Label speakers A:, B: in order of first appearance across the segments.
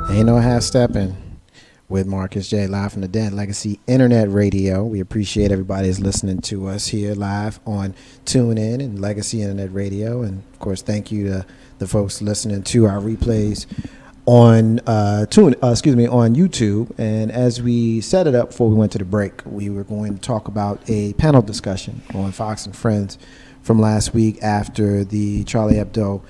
A: Ain't no half stepping with Marcus J. live from the Dead Legacy Internet Radio. We appreciate everybody that's listening to us here live on TuneIn and Legacy Internet Radio, and of course, thank you to the folks listening to our replays on on YouTube. And as we set it up before we went to the break, we were going to talk about a panel discussion on Fox and Friends from last week after the Charlie Hebdo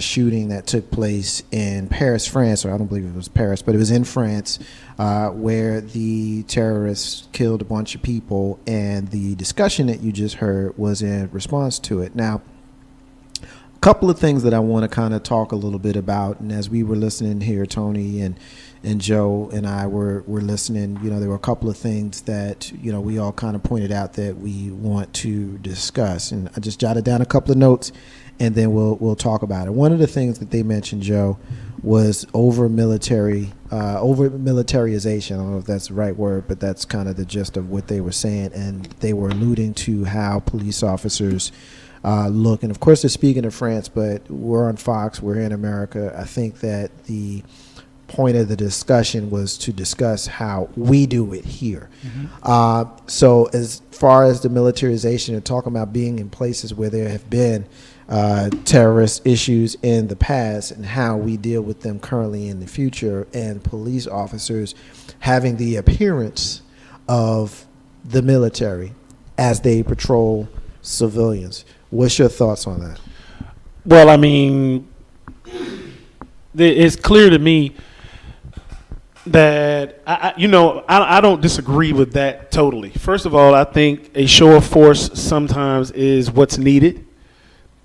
A: shooting that took place in Paris, France, or I don't believe it was Paris, but it was in France, where the terrorists killed a bunch of people, and the discussion that you just heard was in response to it. Now, a couple of things that I want to kind of talk a little bit about, and as we were listening here, Tony and Joe and I were listening, there were a couple of things that, we all kind of pointed out that we want to discuss. And I just jotted down a couple of notes, and then we'll talk about it. One of the things that they mentioned, Joe, was over militarization. I don't know if that's the right word, but that's kind of the gist of what they were saying. And they were alluding to how police officers look. And of course, they're speaking of France, but we're on Fox, we're in America. I think that the point of the discussion was to discuss how we do it here. Mm-hmm. So as far as the militarization and talking about being in places where there have been terrorist issues in the past and how we deal with them currently in the future, and police officers having the appearance of the military as they patrol civilians. What's your thoughts on that?
B: Well, I mean, it's clear to me that I don't disagree with that totally. First of all, I think a show of force sometimes is what's needed.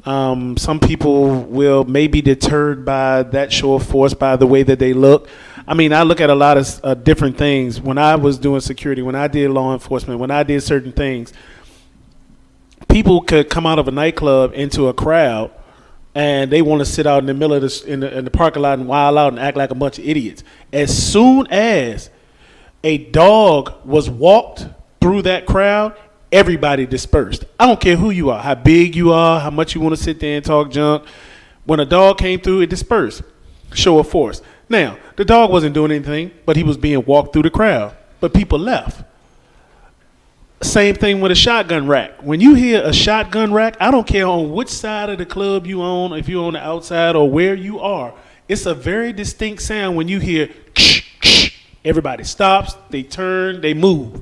B: Some people will maybe deterred by that show of force by the way that they look. I mean, I look at a lot of different things. When I was doing security, when I did law enforcement, when I did certain things, people could come out of a nightclub into a crowd, and they want to sit out in the middle of in the parking lot and wild out and act like a bunch of idiots. As soon as a dog was walked through that crowd, everybody dispersed. I don't care who you are, how big you are, how much you want to sit there and talk junk. When a dog came through, it dispersed. Show of force. Now, the dog wasn't doing anything, but he was being walked through the crowd. But people left. Same thing with a shotgun rack. When you hear a shotgun rack, I don't care on which side of the club you on, if you're on the outside or where you are, it's a very distinct sound when you hear everybody stops, they turn, they move.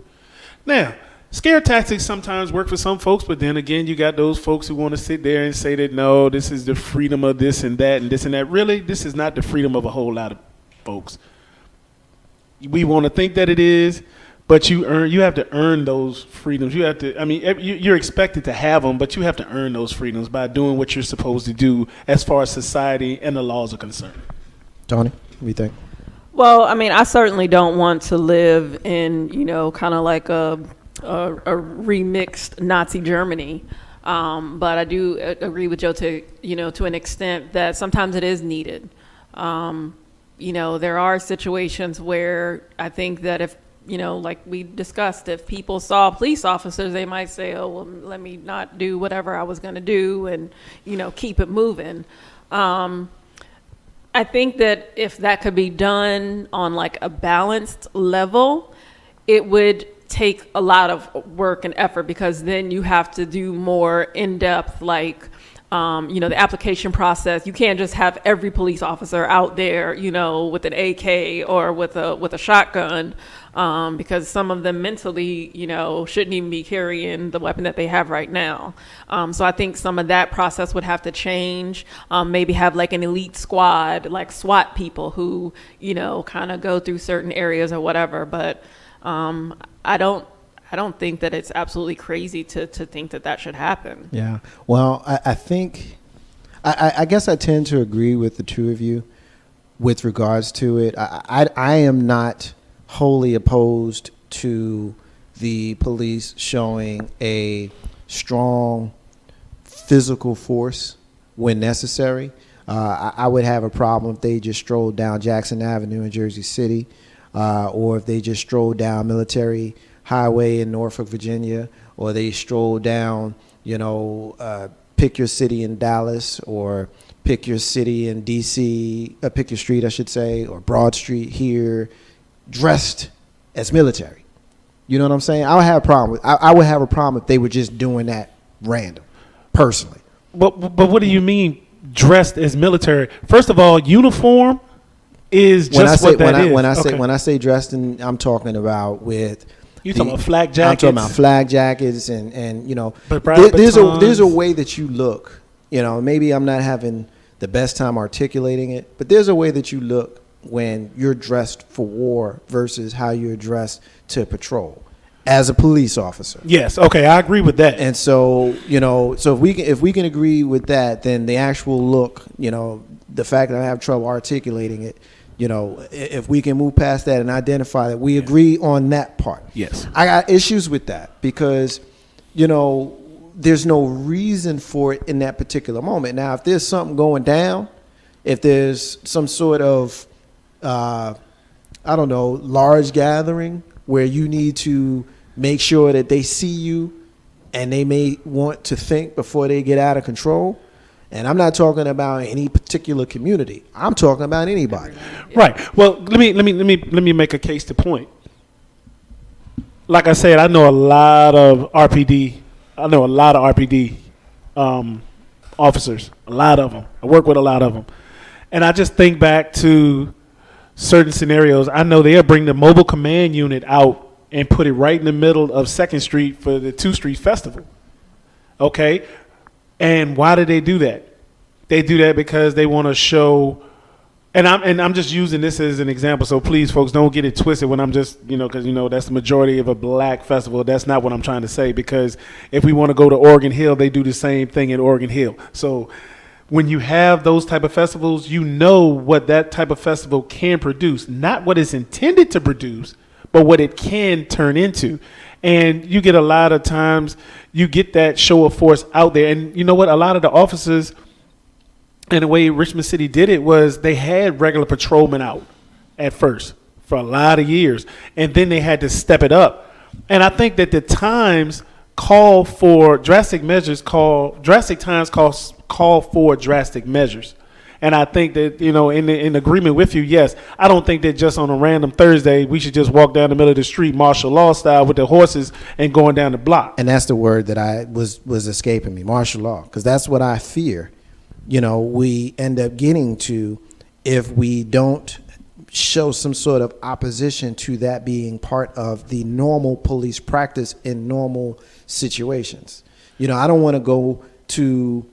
B: Now, scare tactics sometimes work for some folks, but then again, you got those folks who want to sit there and say that, no, this is the freedom of this and that and this and that. Really, this is not the freedom of a whole lot of folks. We want to think that it is, but you have to earn those freedoms. You have to, I mean, you're expected to have them, but you have to earn those freedoms by doing what you're supposed to do as far as society and the laws are concerned.
A: Tony, what do you think?
C: Well, I mean, I certainly don't want to live in, kind of like a remixed Nazi Germany. But I do agree with Joe to an extent that sometimes it is needed. There are situations where I think that if, like we discussed, if people saw police officers, they might say, oh, well, let me not do whatever I was going to do and, keep it moving. I think that if that could be done on like a balanced level, it would take a lot of work and effort, because then you have to do more in-depth, like, the application process. You can't just have every police officer out there, with an AK or with a shotgun, because some of them mentally, shouldn't even be carrying the weapon that they have right now. So I think some of that process would have to change. Maybe have like an elite squad, like SWAT people who, kind of go through certain areas or whatever. But I don't think that it's absolutely crazy to think that should happen.
A: Yeah. Well, I think, I guess I tend to agree with the two of you with regards to it. I am not wholly opposed to the police showing a strong physical force when necessary. I would have a problem if they just strolled down Jackson Avenue in Jersey City, or if they just strolled down Military Highway in Norfolk, Virginia, or they stroll down, Pick Your City in Dallas, or pick your city in DC, pick your street, I should say, or Broad Street here, dressed as military. You know what I'm saying? I would have a problem I would have a problem if they were just doing that random, personally.
B: But what do you mean dressed as military? First of all, uniform is just what that is.
A: When I say dressed, I'm talking about with.
B: You talking about flag jackets?
A: I'm talking about flag jackets and there's a way that you look. You know, maybe I'm not having the best time articulating it, but there's a way that you look when you're dressed for war versus how you're dressed to patrol as a police officer.
B: Yes, okay, I agree with that.
A: And so, so if we can agree with that, then the actual look, the fact that I have trouble articulating it, if we can move past that and identify that we agree on that part.
B: Yes.
A: I got issues with that because, there's no reason for it in that particular moment. Now, if there's something going down, if there's some sort of, large gathering where you need to make sure that they see you and they may want to think before they get out of control. And I'm not talking about any particular community. I'm talking about anybody.
B: Right. Well, let me make a case to point. Like I said, I know a lot of RPD officers, a lot of them. I work with a lot of them. And I just think back to certain scenarios. I know they'll bring the mobile command unit out and put it right in the middle of 2nd Street for the 2 Street Festival. Okay? And why do they do that? They do that because they want to show, and I'm just using this as an example, so please, folks, don't get it twisted when I'm just, because, that's the majority of a black festival. That's not what I'm trying to say, because if we want to go to Oregon Hill, they do the same thing at Oregon Hill. So when you have those type of festivals, you know what that type of festival can produce, not what it's intended to produce, but what it can turn into. And you get a lot of times, you get that show of force out there. And you know what? A lot of the officers, and the way Richmond City did it was they had regular patrolmen out at first for a lot of years. And then they had to step it up. And I think that the times call for drastic measures, call for drastic measures. And I think that, in agreement with you, yes, I don't think that just on a random Thursday, we should just walk down the middle of the street, martial law style with the horses and going down the block.
A: And that's the word that I was escaping me, martial law, because that's what I fear. We end up getting to if we don't show some sort of opposition to that being part of the normal police practice in normal situations. I don't want to go to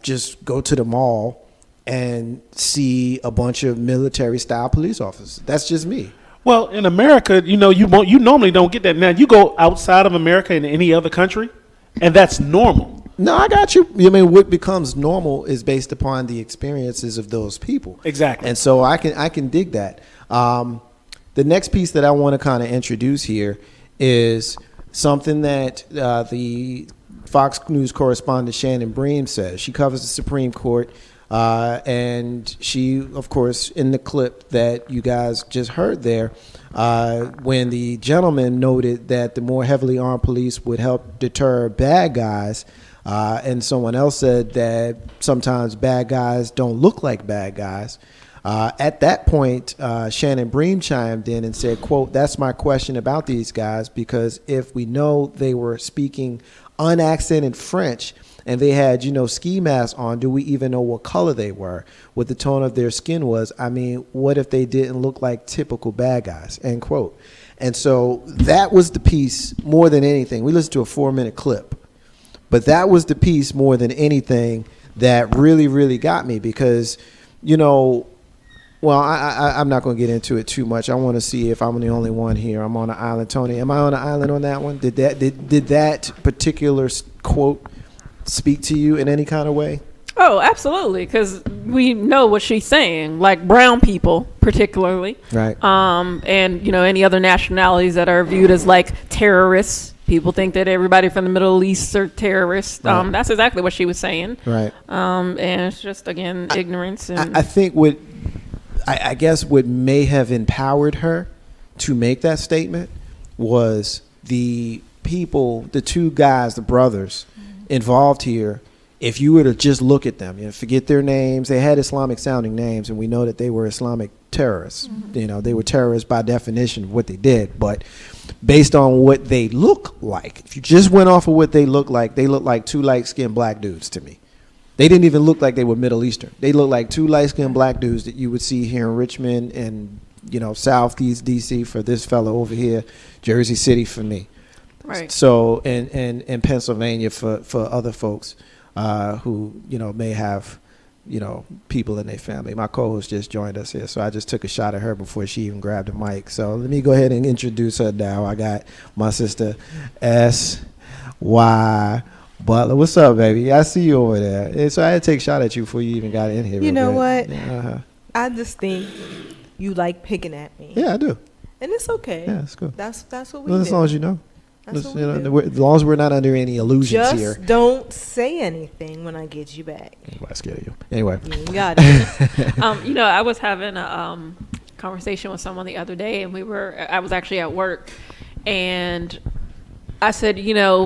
A: just go to the mall and see a bunch of military style police officers. That's just me.
B: Well, in America, you normally don't get that. Now you go outside of America in any other country, and that's normal.
A: No, I got you. What becomes normal is based upon the experiences of those people.
B: Exactly.
A: And so I can dig that. The next piece that I want to kind of introduce here is something that the Fox News correspondent Shannon Bream says. She covers the Supreme Court. And she, of course, in the clip that you guys just heard there, when the gentleman noted that the more heavily armed police would help deter bad guys, and someone else said that sometimes bad guys don't look like bad guys. At that point, Shannon Bream chimed in and said, quote, "That's my question about these guys, because if we know they were speaking unaccented French and they had, ski masks on, do we even know what color they were, what the tone of their skin was? I mean, what if they didn't look like typical bad guys?" End quote. And so that was the piece more than anything. We listened to a 4-minute clip, but that was the piece more than anything that really, really got me because, well, I'm not going to get into it too much. I want to see if I'm the only one here. I'm on an island. Tony, am I on an island on that one? Did that particular quote speak to you in any kind of way?
C: Oh, absolutely, because we know what she's saying, like brown people particularly.
A: Right.
C: And, any other nationalities that are viewed as like terrorists. People think that everybody from the Middle East are terrorists.
A: Right.
C: That's exactly what she was saying.
A: Right.
C: And it's just, again, ignorance. And
A: I think I guess what may have empowered her to make that statement was the people, the two guys, the brothers involved here, if you were to just look at them, forget their names, they had Islamic sounding names, and we know that they were Islamic terrorists. They were terrorists by definition of what they did, but based on what they look like, if you just went off of what they look like two light-skinned black dudes to me. They didn't even look like they were Middle Eastern. They looked like two light-skinned black dudes that you would see here in Richmond and, Southeast D.C. for this fellow over here, Jersey City for me.
C: Right.
A: So, and Pennsylvania for other folks who, may have, people in their family. My co-host just joined us here, so I just took a shot at her before she even grabbed the mic. So let me go ahead and introduce her now. I got my sister, S.Y. Butler. What's up, baby? I see you over there. And so I had to take a shot at you before you even got in here.
D: You know what?
A: Uh-huh.
D: I just think you like picking at me.
A: Yeah, I do.
D: And it's okay.
A: Yeah, it's cool.
D: That's what we
A: Well,
D: do.
A: as long as you know.
D: That's what we do.
A: As long as we're not under any illusions
D: Just
A: here.
D: don't say anything when I get you back.
A: I'm scared of you. Anyway.
D: You got it.
C: I was having a conversation with someone the other day, and I was actually at work, and I said,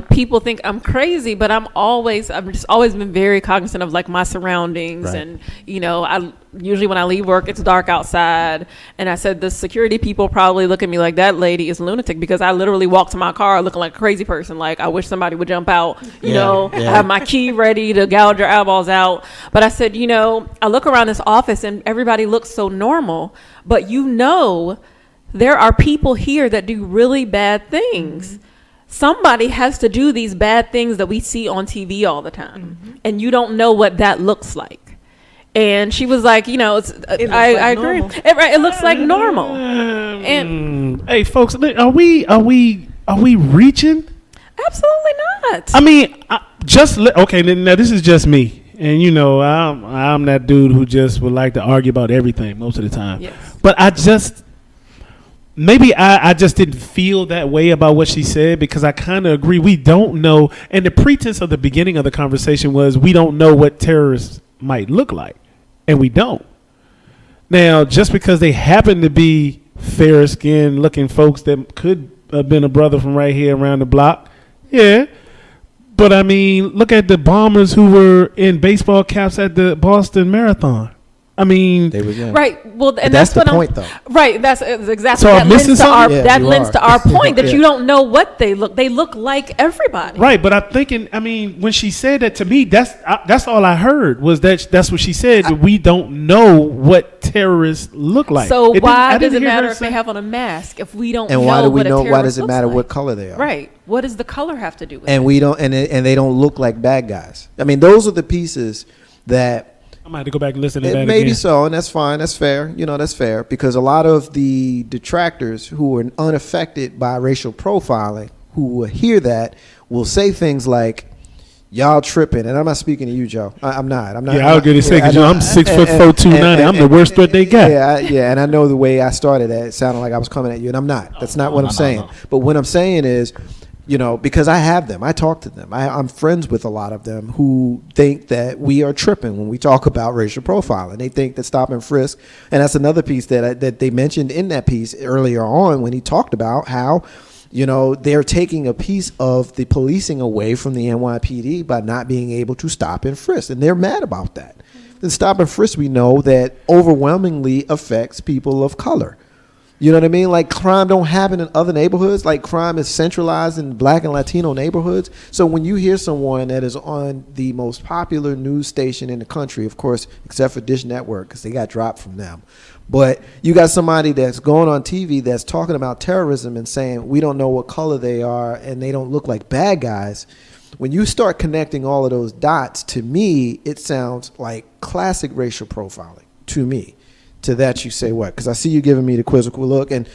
C: people think I'm crazy, but I've just always been very cognizant of like my surroundings.
A: Right.
C: And, I usually when I leave work, it's dark outside. And I said, the security people probably look at me like that lady is lunatic, because I literally walk to my car looking like a crazy person. Like, I wish somebody would jump out, I have my key ready to gouge your eyeballs out. But I said, I look around this office and everybody looks so normal, but there are people here that do really bad things. Mm-hmm. Somebody has to do these bad things that we see on TV all the time. Mm-hmm. And you don't know what that looks like. And she was like, I agree. It looks like normal. And
B: hey, folks, are we reaching?
C: Absolutely not.
B: I mean, okay. Now this is just me, and I'm that dude who just would like to argue about everything most of the time.
C: Yes.
B: But maybe I just didn't feel that way about what she said, because I kind of agree. We don't know. And the pretense of the beginning of the conversation was we don't know what terrorists might look like. And we don't. Now, just because they happen to be fair-skinned looking folks that could have been a brother from right here around the block. Yeah. But, I mean, look at the bombers who were in baseball caps at the Boston Marathon. I mean,
A: they were young.
C: Right. Well, and
A: that's the
C: what
A: point, though.
C: Right. That's exactly.
B: So I'm missing something?
C: That lends to our point that
A: Yeah.
C: you don't know what they look. They look like everybody.
B: Right. But I'm thinking, when she said that to me, that's all I heard was that's what she said. We don't know what terrorists look like.
C: So why does it matter if they have on a mask if we don't know what a terrorist looks like?
A: Why does it matter what color they are?
C: Right. What does the color have to do with it?
A: And we don't, and they don't look like bad guys. I mean, those are the pieces that.
B: I might have to go back and listen to that
A: Maybe
B: again.
A: so, and that's fine. That's fair. That's fair, because a lot of the detractors who are unaffected by racial profiling, who will hear that, will say things like, "Y'all tripping," and I'm not speaking to you, Joe. I'm not.
B: Yeah, I was going to say, because I'm 6'4", 290. I'm the worst threat they got.
A: Yeah, and I know the way I started that, it sounded like I was coming at you, and I'm not. That's not what I'm saying.
B: No.
A: But what I'm saying is, because I have them, I talk to them. I'm friends with a lot of them who think that we are tripping when we talk about racial profiling. They think that stop and frisk, and that's another piece that they mentioned in that piece earlier on when he talked about how, they're taking a piece of the policing away from the NYPD by not being able to stop and frisk, and they're mad about that. The stop and frisk, we know that overwhelmingly affects people of color. You know what I mean? Like, crime don't happen in other neighborhoods. Like, crime is centralized in Black and Latino neighborhoods. So when you hear someone that is on the most popular news station in the country, of course, except for Dish Network, because they got dropped from them, but you got somebody that's going on TV that's talking about terrorism and saying we don't know what color they are and they don't look like bad guys. When you start connecting all of those dots, to me, it sounds like classic racial profiling to me. To that you say what? Because I see you giving me the quizzical look, and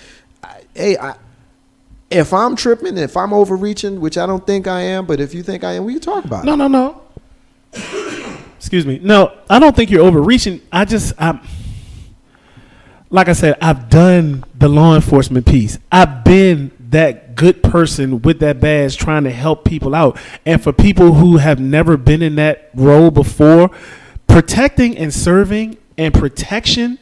A: if I'm tripping, if I'm overreaching, which I don't think I am, but if you think I am, we can talk about it.
B: No. Excuse me. No, I don't think you're overreaching. Like I said, I've done the law enforcement piece. I've been that good person with that badge trying to help people out. And for people who have never been in that role before, protecting and serving and protection,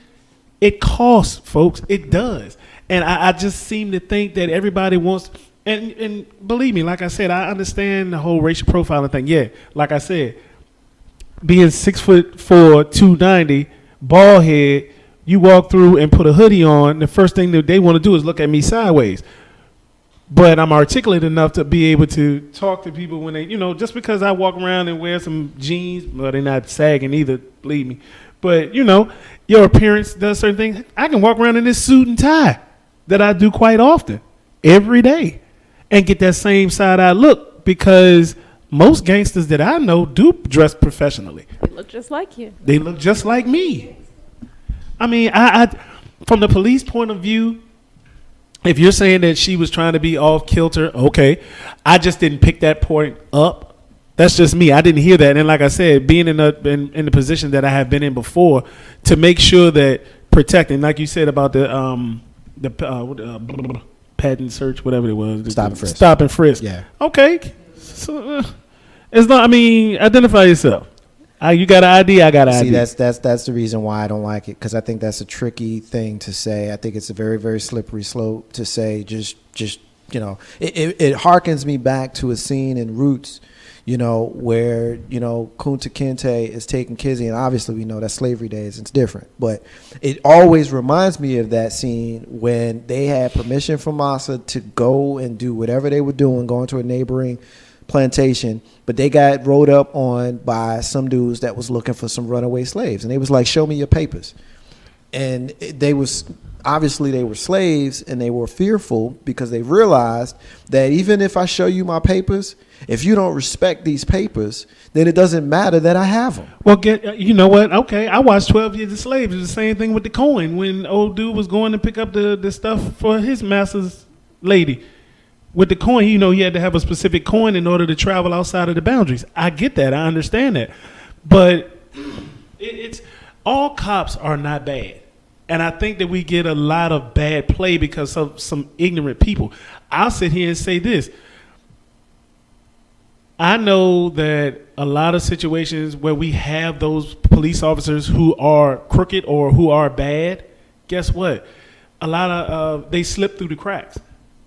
B: it costs, folks. It does. And I just seem to think that everybody wants, and believe me, like I said, I understand the whole racial profiling thing. Yeah, like I said, being 6'4", 290, bald head, you walk through and put a hoodie on, the first thing that they want to do is look at me sideways. But I'm articulate enough to be able to talk to people when they, just because I walk around and wear some jeans, well, they're not sagging either, believe me. But, your appearance does certain things. I can walk around in this suit and tie that I do quite often, every day, and get that same side-eye look because most gangsters that I know do dress professionally.
C: They look just like you.
B: They look just like me. I mean, I from the police point of view, if you're saying that she was trying to be off kilter, okay. I just didn't pick that point up. That's just me. I didn't hear that. And like I said, being in the position that I have been in before, to make sure that protecting, like you said about the patent search, whatever it was. Stop and frisk.
A: Yeah.
B: Okay. So, it's not, identify yourself. You got an ID, I got an ID.
A: See, that's the reason why I don't like it, because I think that's a tricky thing to say. I think it's a very, very slippery slope to say just it harkens me back to a scene in Roots, where, Kunta Kinte is taking Kizzy, and obviously we know that slavery days, it's different. But it always reminds me of that scene when they had permission from Massa to go and do whatever they were doing, going to a neighboring plantation, but they got rolled up on by some dudes that was looking for some runaway slaves, and they was like, show me your papers. And they were slaves, and they were fearful because they realized that even if I show you my papers, if you don't respect these papers, then it doesn't matter that I have them.
B: Well, you know what? Okay, I watched 12 Years a Slave. It's the same thing with the coin when old dude was going to pick up the stuff for his master's lady. With the coin, he had to have a specific coin in order to travel outside of the boundaries. I get that. I understand that. But it's all cops are not bad. And I think that we get a lot of bad play because of some ignorant people. I'll sit here and say this. I know that a lot of situations where we have those police officers who are crooked or who are bad, guess what? A lot of they slip through the cracks.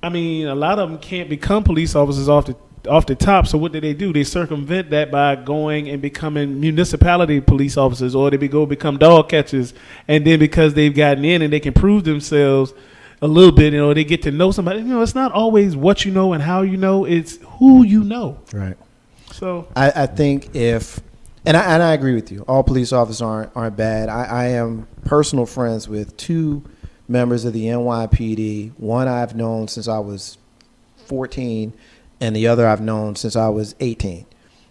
B: A lot of them can't become police officers off the top. So what do? They circumvent that by going and becoming municipality police officers, or they go become dog catchers. And then because they've gotten in and they can prove themselves a little bit, they get to know somebody. It's not always what you know and how you know; it's who you know.
A: Right.
B: So
A: I think and I agree with you. All police officers aren't bad. I am personal friends with two members of the NYPD. One I've known since I was 14, and the other I've known since I was 18.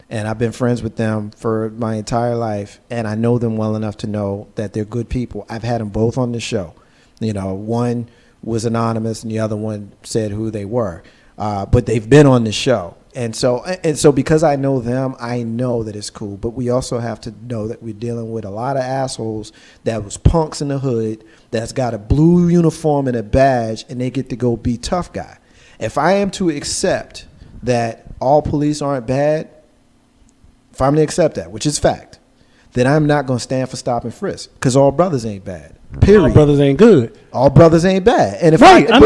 A: And I've been friends with them for my entire life, and I know them well enough to know that they're good people. I've had them both on the show. One was anonymous, and the other one said who they were. But they've been on the show. And so because I know them, I know that it's cool. But we also have to know that we're dealing with a lot of assholes that was punks in the hood, that's got a blue uniform and a badge, and they get to go be tough guy. If I am to accept that all police aren't bad, if I'm to accept that, which is fact, then I'm not going to stand for stop and frisk, because all brothers ain't bad. Period.
B: all brothers ain't good.
A: All brothers ain't bad. And if
B: Right.
A: but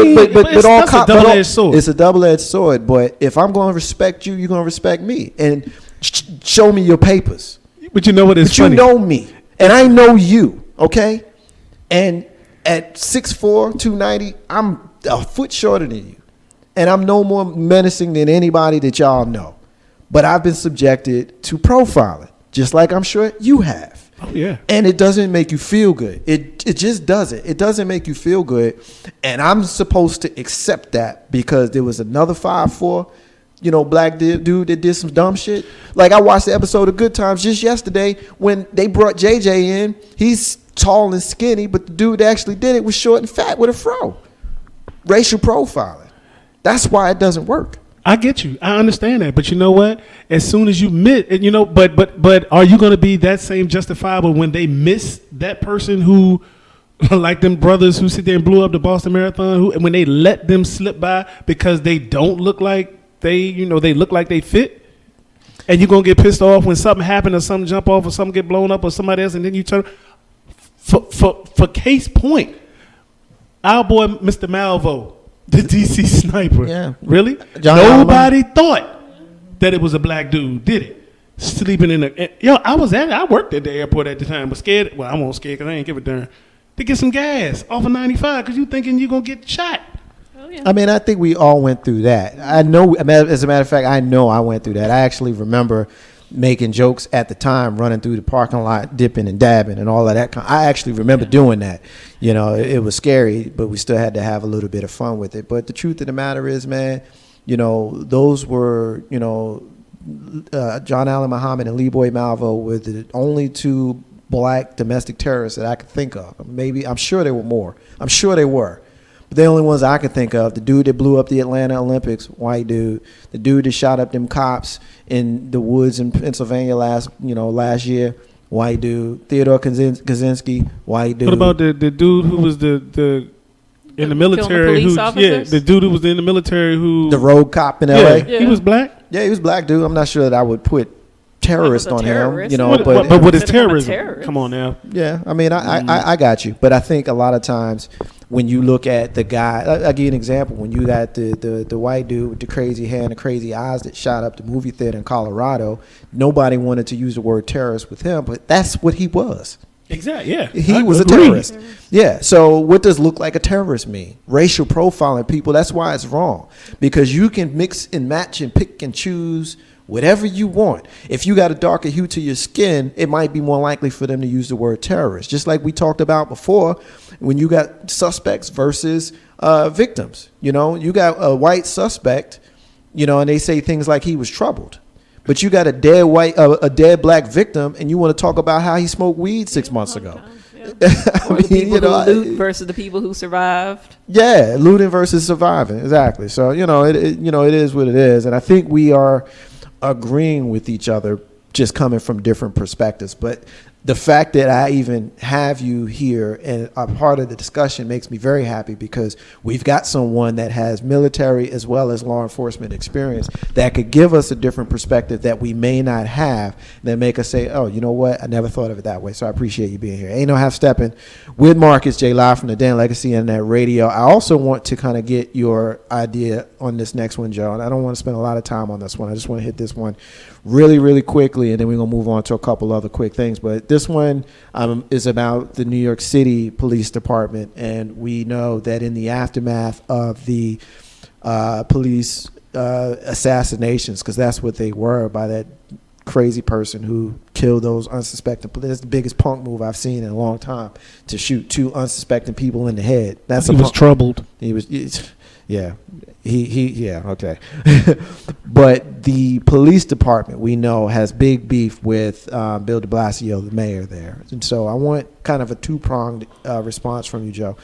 A: all
B: that's a double-edged sword.
A: It's a double-edged sword. But if I'm going to respect you, you're going to respect me. And show me your papers.
B: But you know what? It's
A: But
B: funny.
A: you know me, and I know you. Okay, and at 6'4", 290, I'm a foot shorter than you, and I'm no more menacing than anybody that y'all know. But I've been subjected to profiling, just like I'm sure you have.
B: Oh yeah.
A: And it doesn't make you feel good. It just doesn't. It doesn't make you feel good. And I'm supposed to accept that because there was another 5'4", black dude that did some dumb shit. Like, I watched the episode of Good Times just yesterday when they brought JJ in. He's tall and skinny, but the dude that actually did it was short and fat with a fro. Racial profiling. That's why it doesn't work.
B: I get you. I understand that. But you know what? As soon as you miss, but are you going to be that same justifiable when they miss that person who, like them brothers who sit there and blew up the Boston Marathon, when they let them slip by because they don't look like they look like they fit? And you're going to get pissed off when something happened or something jump off or something get blown up or somebody else, and then you turn. For case point, our boy Mr. Malvo, the DC sniper.
A: Yeah.
B: Really?
A: John
B: Nobody thought that it was a black dude, did it? sleeping in the. I worked at the airport at the time, but scared. Well, I won't scared because I ain't give a darn. To get some gas off of 95 because you thinking you gonna get shot.
C: Oh, yeah.
A: I mean, I think we all went through that. I know, as a matter of fact, I know I went through that. I actually remember making jokes at the time, running through the parking lot, dipping and dabbing and all of that. I actually remember doing that. You know, it was scary, but we still had to have a little bit of fun with it. But the truth of the matter is, man, you know, those were, you know, John Allen Muhammad and Lee Boy Malvo were the only two black domestic terrorists that I could think of. Maybe, I'm sure there were more. I'm sure there were. But the only ones I could think of, the dude that blew up the Atlanta Olympics, white dude. The dude that shot up them cops in the woods in Pennsylvania last year, white dude. Theodore Kaczynski, white dude.
B: What about the dude who was the in the military? The dude who was in the military who
A: the rogue cop in L.A.
B: Yeah. He was black.
A: Yeah, he was black, dude. I'm not sure that I would put terrorist on him, you know.
B: But what is terrorism? Come on now.
A: Yeah, I mean, I got you, but I think a lot of times when you look at the guy, I'll give you an example. When you got the white dude with the crazy hair and the crazy eyes that shot up the movie theater in Colorado, nobody wanted to use the word terrorist with him, but that's what he was.
B: Exactly. Yeah,
A: he was a terrorist. Yeah. So what does look like a terrorist mean? Racial profiling people. That's why it's wrong, because you can mix and match and pick and choose whatever you want. If you got a darker hue to your skin, it might be more likely for them to use the word terrorist. Just like we talked about before, when you got suspects versus victims. You know, you got a white suspect, you know, and they say things like he was troubled. But you got a dead black victim, and you want to talk about how he smoked weed 6 months ago.
C: Yeah. The people who loot versus the people who survived.
A: Yeah, looting versus surviving, exactly. So it is what it is, and I think we are agreeing with each other, just coming from different perspectives. But the fact that I even have you here and a part of the discussion makes me very happy, because we've got someone that has military as well as law enforcement experience that could give us a different perspective that we may not have, that make us say, oh, you know what, I never thought of it that way. So I appreciate you being here. Ain't No Half Steppin' with Marcus J. live from the Den Legacy Internet Radio. I also want to kind of get your idea on this next one, Joe, and I don't want to spend a lot of time on this one. I just want to hit this one really, really quickly, and then we're going to move on to a couple other quick things. But this one is about the New York City Police Department, and we know that in the aftermath of the police assassinations, because that's what they were, by that crazy person who killed those unsuspecting. That's the biggest punk move I've seen in a long time, to shoot two unsuspecting people in the head.
B: He was troubled.
A: He was. Yeah. Yeah, okay. But the police department, we know, has big beef with Bill de Blasio, the mayor there. And so I want kind of a two-pronged response from you, Joe.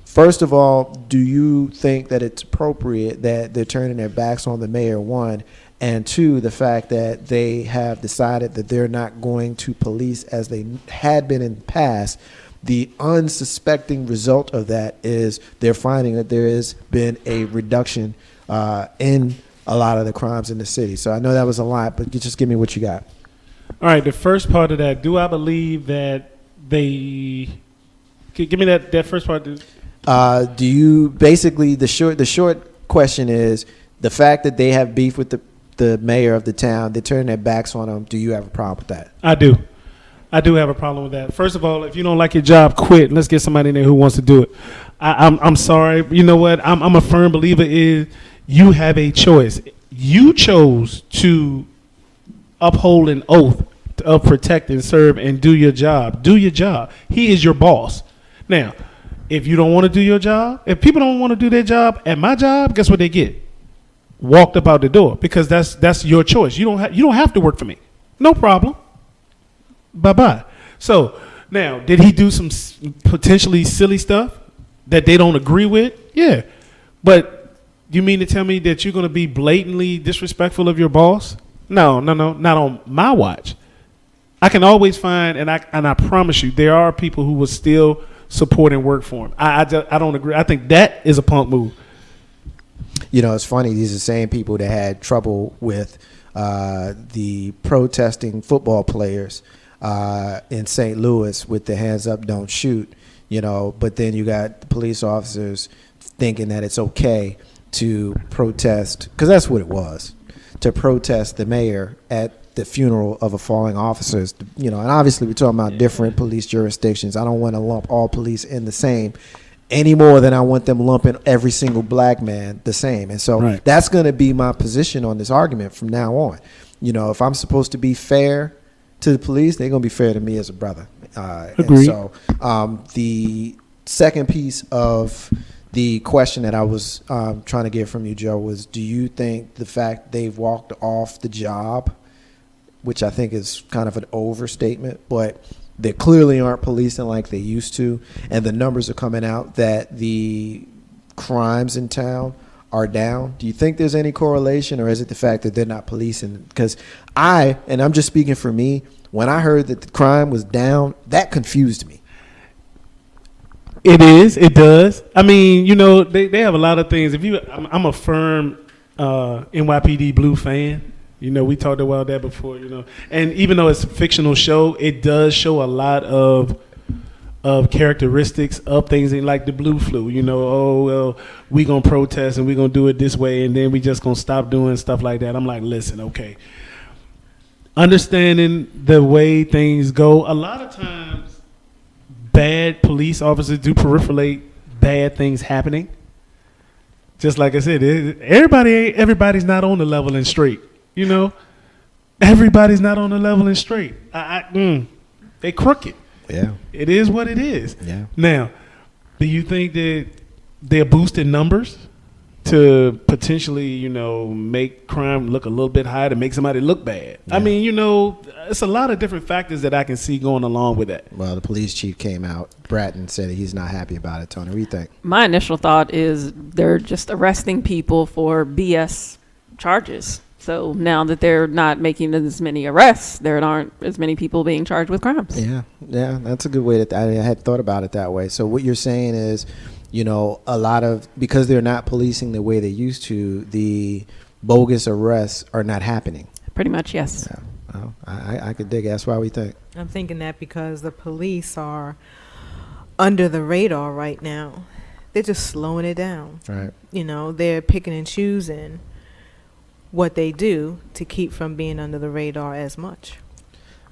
A: First of all, do you think that it's appropriate that they're turning their backs on the mayor, one, and two, the fact that they have decided that they're not going to police as they had been in the past? The unsuspecting result of that is they're finding that there has been a reduction in a lot of the crimes in the city. So I know that was a lot, but just give me what you got.
B: All right, the first part of that, do I believe that they... Give me that first part.
A: Do you basically, the short question is, the fact that they have beef with the mayor of the town, they turn their backs on him, do you have a problem with that?
B: I do. I do have a problem with that. First of all, if you don't like your job, quit. Let's get somebody in there who wants to do it. I'm sorry. You know what? I'm a firm believer is you have a choice. You chose to uphold an oath of protect and serve and do your job. Do your job. He is your boss. Now, if you don't want to do your job, if people don't want to do their job at my job, guess what they get? Walked up out the door, because that's your choice. You don't have to work for me. No problem. Bye-bye. So now, did he do some potentially silly stuff that they don't agree with? Yeah. But you mean to tell me that you're going to be blatantly disrespectful of your boss? No, not on my watch. I can always find, and I promise you, there are people who will still support and work for him. I don't agree. I think that is a punk move.
A: You know, it's funny. These are the same people that had trouble with the protesting football players in St. Louis with the hands up, don't shoot, you know, but then you got the police officers thinking that it's okay to protest, because that's what it was, to protest the mayor at the funeral of a falling officer is, and obviously we're talking about different police jurisdictions. I don't want to lump all police in the same any more than I want them lumping every single black man the same. And so that's going to be my position on this argument from now on. If I'm supposed to be fair to the police, they're going to be fair to me as a brother.
B: Agreed.
A: And so the second piece of the question that I was trying to get from you, Joe, was do you think the fact they've walked off the job, which I think is kind of an overstatement, but they clearly aren't policing like they used to, and the numbers are coming out that the crimes in town are down. Do you think there's any correlation, or is it the fact that they're not policing? Because I'm just speaking for me, when I heard that the crime was down, that confused me.
B: It does. I mean, they have a lot of things. I'm a firm NYPD Blue fan. We talked about that before, and even though it's a fictional show, it does show a lot of characteristics of things like the blue flu. We gonna protest and we gonna do it this way, and then we just gonna stop doing stuff like that. I'm like, listen, okay, understanding the way things go. A lot of times, bad police officers do peripherate bad things happening. Just like I said, everybody's not on the level and straight. Everybody's not on the level and straight. They crooked.
A: Yeah.
B: It is what it is.
A: Yeah.
B: Now, do you think that they're boosting numbers to potentially, make crime look a little bit higher to make somebody look bad? Yeah. I mean, it's a lot of different factors that I can see going along with that.
A: Well, the police chief came out, Bratton, said he's not happy about it. Tony, what do you think?
C: My initial thought is they're just arresting people for BS charges. So now that they're not making as many arrests, there aren't as many people being charged with crimes.
A: Yeah, that's a good way I had thought about it that way. So what you're saying is, a lot of, because they're not policing the way they used to, the bogus arrests are not happening.
C: Pretty much, yes.
A: Yeah. Well, I could dig it. That's why we think.
D: I'm thinking that because the police are under the radar right now. They're just slowing it down.
A: Right.
D: They're picking and choosing what they do to keep from being under the radar as much.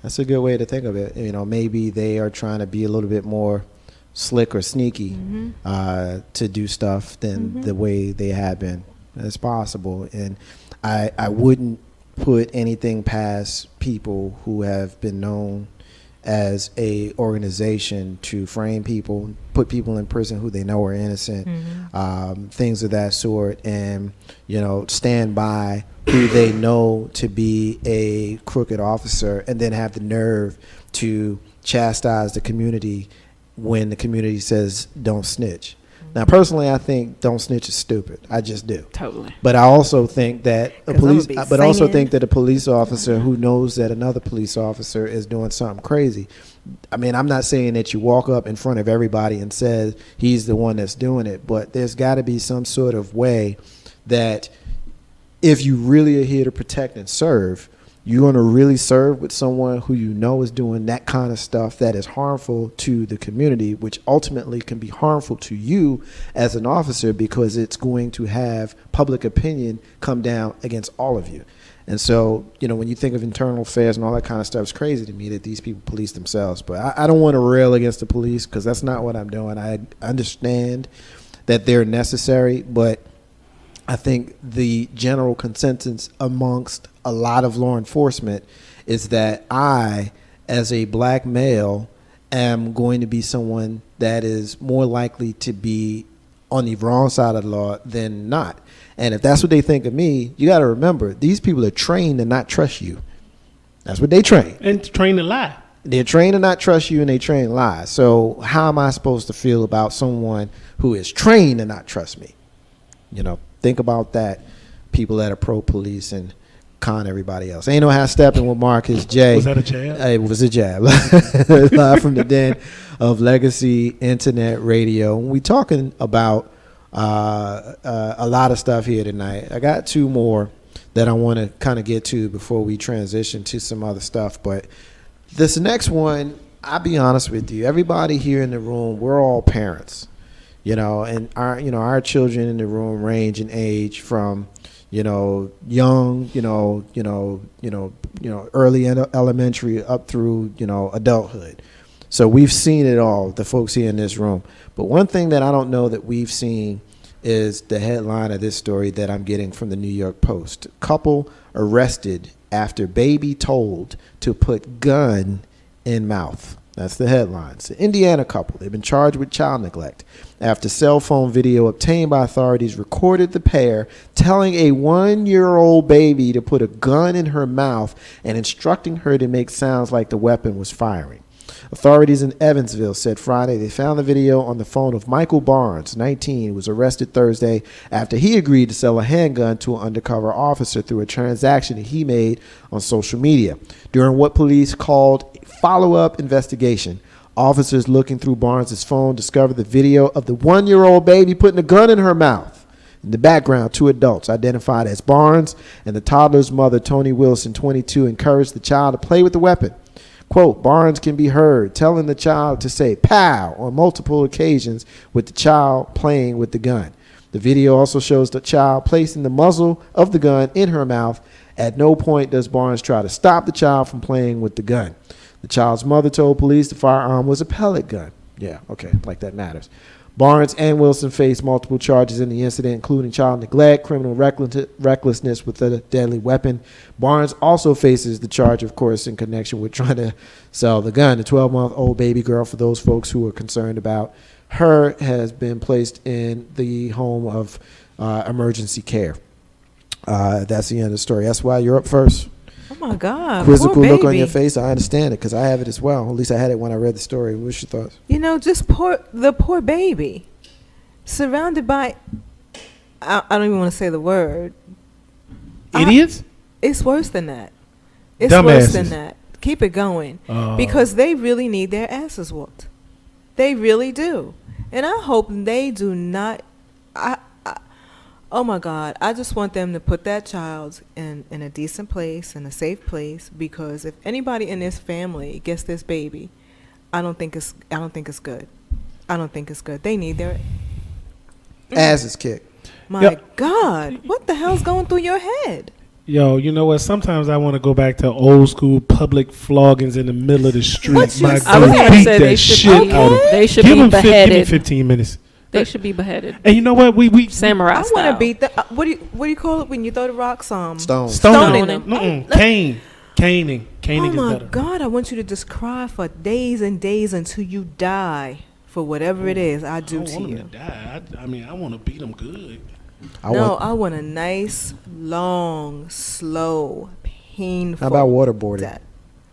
A: That's a good way to think of it. Maybe they are trying to be a little bit more slick or sneaky to do stuff than the way they have been. It's possible. And I wouldn't put anything past people who have been known as a organization to frame people, put people in prison who they know are innocent, things of that sort, and stand by who they know to be a crooked officer, and then have the nerve to chastise the community when the community says don't snitch. Now, personally, I think don't snitch is stupid. I just do.
C: Totally.
A: But I also think that a police officer who knows that another police officer is doing something crazy. I mean, I'm not saying that you walk up in front of everybody and say he's the one that's doing it, but there's got to be some sort of way that if you really are here to protect and serve, you're going to really serve with someone who is doing that kind of stuff that is harmful to the community, which ultimately can be harmful to you as an officer because it's going to have public opinion come down against all of you. And so, when you think of internal affairs and all that kind of stuff, it's crazy to me that these people police themselves. But I don't want to rail against the police because that's not what I'm doing. I understand that they're necessary, but I think the general consensus amongst a lot of law enforcement is that I, as a black male, am going to be someone that is more likely to be on the wrong side of the law than not. And if that's what they think of me, you got to remember, these people are trained to not trust you. That's what they train.
B: And trained to lie.
A: They're trained to not trust you, and they train to lie. So how am I supposed to feel about someone who is trained to not trust me? Think about that, people that are pro-police and con everybody else. Ain't no how stepping with Marcus J.
B: Was that a jab?
A: It was a jab. Live from the den of Legacy Internet Radio. We talking about a lot of stuff here tonight. I got two more that I want to kind of get to before we transition to some other stuff. But this next one, I'll be honest with you. Everybody here in the room, we're all parents. And our children in the room range in age from, young, early elementary up through, adulthood. So we've seen it all, the folks here in this room. But one thing that I don't know that we've seen is the headline of this story that I'm getting from the New York Post. Couple arrested after baby told to put gun in mouth. That's the headline. It's an Indiana couple. They've been charged with child neglect after cell phone video obtained by authorities recorded the pair telling a 1-year-old baby to put a gun in her mouth and instructing her to make sounds like the weapon was firing. Authorities in Evansville said Friday they found the video on the phone of Michael Barnes, 19, who was arrested Thursday after he agreed to sell a handgun to an undercover officer through a transaction that he made on social media. During what police called a follow-up investigation, officers looking through Barnes' phone discovered the video of the 1-year-old baby putting a gun in her mouth. In the background, 2 adults identified as Barnes and the toddler's mother, Tony Wilson, 22, encouraged the child to play with the weapon. Quote, Barnes can be heard telling the child to say pow on multiple occasions with the child playing with the gun. The video also shows the child placing the muzzle of the gun in her mouth. At no point does Barnes try to stop the child from playing with the gun. The child's mother told police the firearm was a pellet gun. Yeah, okay, like that matters. Barnes and Wilson faced multiple charges in the incident, including child neglect, criminal recklessness with a deadly weapon. Barnes also faces the charge, of course, in connection with trying to sell the gun. The 12-month-old baby girl, for those folks who are concerned about her, has been placed in the home of emergency care. That's the end of the story. That's why you're up first.
D: Oh my God!
A: Quizzical look on your face. I understand it because I have it as well. At least I had it when I read the story. What's your thoughts?
D: Just the poor baby, surrounded by, I don't even want to say the word.
B: Idiots?
D: It's worse than that. It's
B: Dumbasses.
D: Worse than that. Keep it going because they really need their asses whooped. They really do, and I hope they do not. Oh my God, I just want them to put that child in a decent place, in a safe place, because if anybody in this family gets this baby, I don't think it's good. I don't think it's good. They need their
A: ass is kicked.
D: My God, what the hell's going through your head?
B: Yo, you know what? Sometimes I want to go back to old school public floggings in the middle of the street. My
C: I was
B: God,
C: going to
B: beat
C: say
B: that
C: they should,
B: shit out of
C: they should
B: Give
C: be
B: them give me
C: beheaded.
B: 15 minutes.
C: They should be beheaded.
B: And you know what? We
C: Samurai
D: I
C: style.
D: want to beat the. What do you call it when you throw the rocks?
A: Stone.
B: stoning
C: them.
B: them. Caning
D: Oh
B: is
D: my
B: better.
D: God, I want you to just cry for days and days until you die for whatever it is I do
B: I
D: to
B: want
D: you.
B: them to die. I want to beat them good.
A: I
D: want a nice, long, slow, painful.
A: How about waterboarding?
D: death.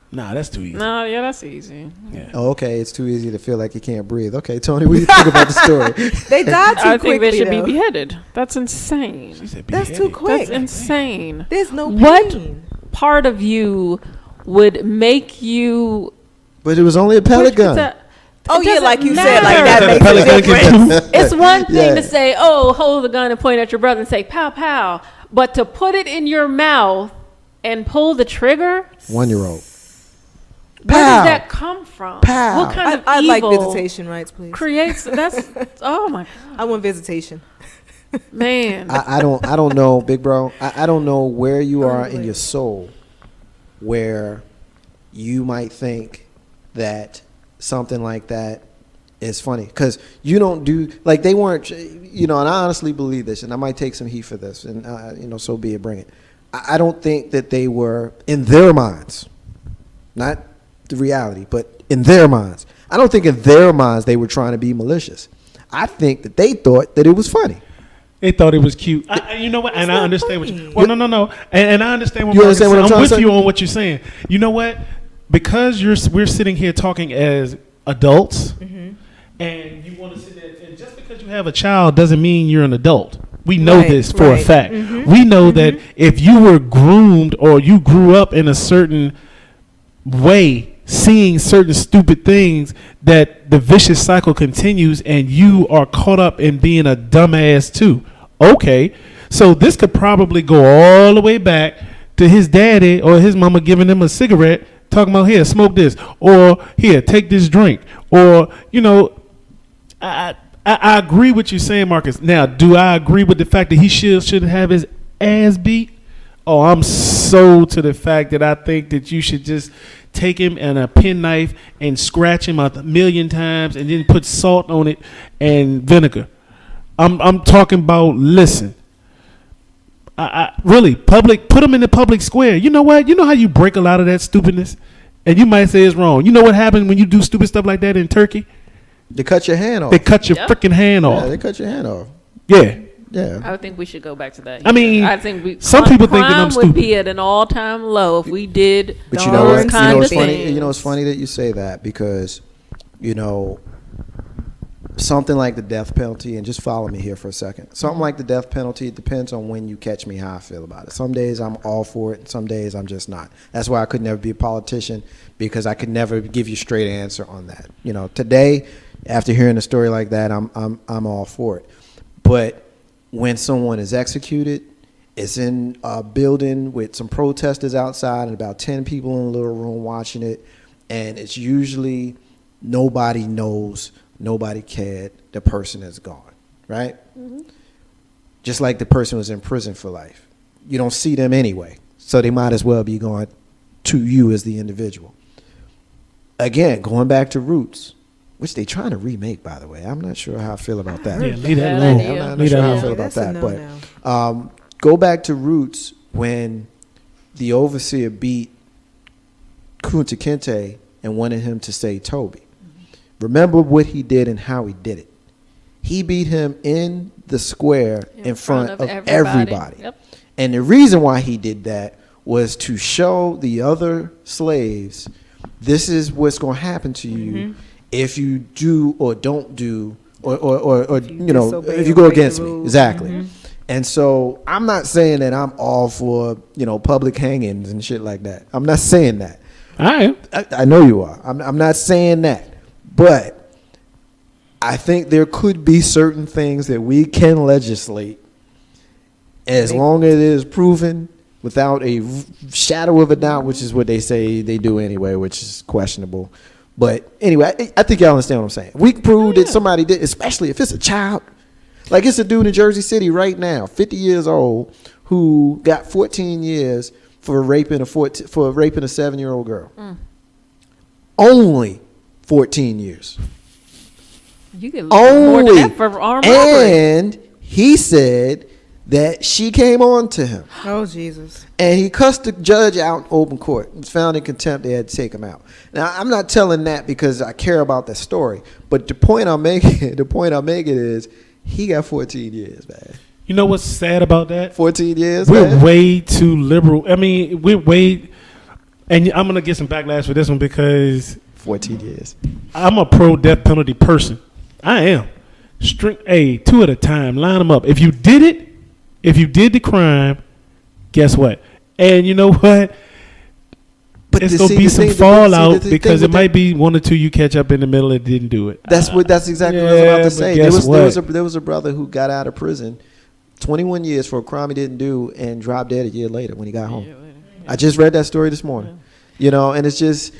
B: Nah, that's too easy.
C: No, yeah, that's easy.
B: Yeah.
A: Oh, okay. It's too easy to feel like you can't breathe. Okay, Tony, what do you think about the story?
D: They died too
C: I think
D: quickly.
C: they should
D: though.
C: be beheaded. That's insane.
B: She said
D: That's
B: beheaded.
D: too quick.
C: That's insane.
D: There's no pain.
C: What part of you would make you?
A: But it was only a pellet gun.
D: Oh yeah,
C: doesn't
D: like you said, like
C: matter.
D: that
B: Said a
D: makes
B: pellet
D: a
B: gun can
D: difference.
C: It's one thing
A: Yeah.
C: to say, "Oh, hold the gun and point at your brother and say pow pow," but to put it in your mouth and pull the trigger.
A: 1-year-old.
C: Where
A: Pow.
C: does that come from?
A: Pow.
C: What kind of
D: I'd like
C: evil
D: visitation rights, please.
C: creates that's? Oh my
D: I want visitation.
C: man!
A: I don't know, big bro. I don't know where you are in your soul where you might think that something like that is funny. Because you don't do, like they weren't, and I honestly believe this, and I might take some heat for this, and, so be it, bring it. I don't think that they were, in their minds, not the reality, but in their minds. I don't think in their minds they were trying to be malicious. I think that they thought that it was funny.
B: They thought it was cute. You know what? And I understand what you. Well, no. And I understand what
A: You
B: Marcus
A: understand what I'm
B: said.
A: trying
B: I'm
A: to
B: with
A: say?
B: you on what you're saying. You know what? Because we're sitting here talking as adults, and you want to sit there, and just because you have a child doesn't mean you're an adult. We know
D: Right,
B: this for a
D: right.
B: fact. We know that if you were groomed or you grew up in a certain way, seeing certain stupid things, that the vicious cycle continues and you are caught up in being a dumbass too. Okay, so this could probably go all the way back to his daddy or his mama giving him a cigarette, talking about, here, smoke this, or here, take this drink, or I I agree with you saying, Marcus. Now, do I agree with the fact that he shouldn't have his ass beat? Oh, I'm so to the fact that I think that you should just take him and a penknife and scratch him 1,000,000 times and then put salt on it and vinegar. I'm talking about, listen. I really, put him in the public square. You know what? You know how you break a lot of that stupidness? And you might say it's wrong. You know what happens when you do stupid stuff like that in Turkey?
A: They cut your hand off.
B: They cut your freaking hand off.
A: Yeah, they cut your hand off.
B: Yeah.
A: Yeah.
C: I would think we should go back to that.
B: I mean,
C: I think
B: some people think that I'm
C: crime would be at an all-time low if we did
A: But you know
C: those
A: what?
C: kind of
A: Funny.
C: things.
A: You know, it's funny that you say that because, you know, something like the death penalty, and just follow me here for a second. Something like the death penalty, it depends on when you catch me how I feel about it. Some days I'm all for it, and some days I'm just not. That's why I could never be a politician, because I could never give you a straight answer on that. You know, today, after hearing a story like that, I'm all for it. But when someone is executed, it's in a building with some protesters outside and about 10 people in a little room watching it, and it's usually nobody knows, nobody cared, the person is gone, right? Mm-hmm. Just like the person was in prison for life. You don't see them anyway, so they might as well be gone to you as the individual. Again, going back to Roots, which they trying to remake, by the way. I'm not sure how I feel about that.
B: Yeah, leave that
C: Bad
B: alone.
C: idea.
A: I'm not sure how I feel about
D: That's a
A: that.
D: no-no.
A: But go back to Roots when the overseer beat Kunta Kinte and wanted him to say Toby. Remember what he did and how he did it. He beat him in the square in front of everybody.
C: Yep.
A: And the reason why he did that was to show the other slaves, this is what's going to happen to you if you do or don't do, or you know,
D: disobey
A: if you
D: or
A: go
D: break the
A: against me.
D: rules.
A: Exactly. And so I'm not saying that I'm all for, you know, public hangings and shit like that. I'm not saying that. I know you are. I'm not saying that. But I think there could be certain things that we can legislate as long as it is proven without a shadow of a doubt, which is what they say they do anyway, which is questionable. But anyway, I think y'all understand what I'm saying. We can prove that somebody did, especially if it's a child. Like, it's a dude in Jersey City right now, 50 years old, who got 14 years for raping a 7-year-old girl. Only 14 years.
C: You get more than that for armed robbery.
A: And he said that she came on to him.
D: Oh, Jesus.
A: And he cussed the judge out in open court. He was found in contempt. They had to take him out. Now, I'm not telling that because I care about that story. But the point I'm making is he got 14 years, man.
B: You know what's sad about that?
A: 14 years,
B: We're
A: man.
B: way too liberal. I mean, we're way, and I'm going to get some backlash for this one because
A: 14 years.
B: I'm a pro-death penalty person. I am. Two at a time. Line them up. If you did it, if you did the crime, guess what? And you know what? But it's going to be some fallout because it might be one or two you catch up in the middle that didn't do it.
A: That's exactly what I was about to say. There was a brother who got out of prison 21 years for a crime he didn't do and dropped dead a year later when he got home. I just read that story this morning. You know, and it's just